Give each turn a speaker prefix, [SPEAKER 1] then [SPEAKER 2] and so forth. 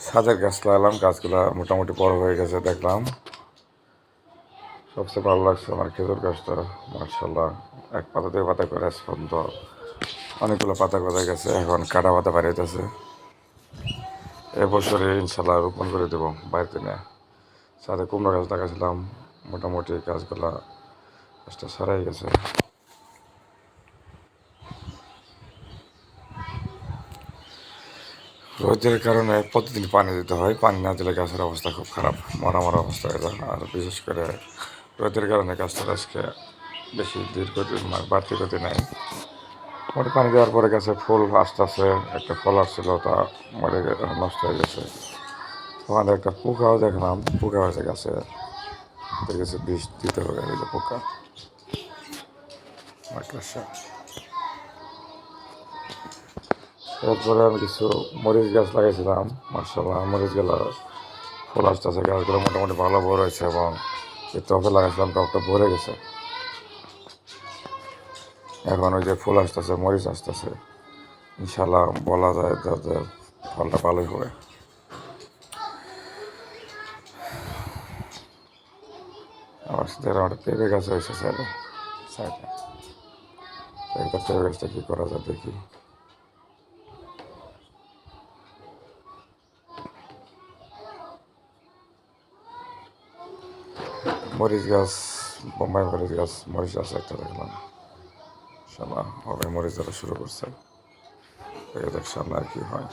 [SPEAKER 1] ছাদের গাছ লাগালাম, গাছগুলা মোটামুটি বড় হয়ে গেছে। দেখলাম সবচেয়ে ভালো লাগছে আমার খেজুর গাছটা, মার্শাল্লাহ এক পাতা দুই পাতা করে স্পন্দ অনেকগুলো পাতা গজায় গেছে, এখন কাটা পাতা বাড়াইতেছে। এবছরে ইনশাল্লাহ রোপণ করে দেবো বাড়িতে নিয়ে। সাথে কুমড়ো গাছ লাগাইছিলাম, মোটামুটি গাছগুলা গাছটা সারাই গেছে। রোদের কারণে প্রতিদিন পানি দিতে হয়, পানি না দিলে গাছের অবস্থা খুব খারাপ, মরা মরা অবস্থা হয়ে যায়। আর বিশেষ করে রোদের কারণে গাছটার আজকে বেশি দীর্ঘদিন বাড়তি গতি নাই। মোটে পানি দেওয়ার পরে গাছে ফুল আসতেছে, একটা ফল আসছিল তা মরে নষ্ট হয়ে গেছে। ওখানে একটা পোকাও দেখলাম, পোকা হয়েছে গাছে, গেছে বিষ দিতে হবে, এই যে পোকা মাকড়সা। এরপরে আমি কিছু মরিচ গাছ লাগাইছিলাম, মার্শাল্লাহ মরিচ গুলো ফুল আসতেছে, গাছগুলো মোটামুটি ভালো বড় হয়েছে এবং যে টবে লাগাইছিলাম টবটা ভরে গেছে। এখন ওই যে ফুল আসতেছে, মরিচ আসতেছে, ইনশাল্লাহ বলা যায় যাতে ফলটা ভালোই হবে। আমার সাথে একটা পেঁপে গাছ হয়েছে সাইডে সাইডে, একটা পেঁপে গাছটা কী করা যায় দেখি। মরিচ গাছ, বোম্বাই মরিচ গাছ, মরিচ গাছ একটা দেখলাম, ইনশাল্লাহ হবে, মরিচ ধরা শুরু করছে, দেখ সামনে আর কি হয়।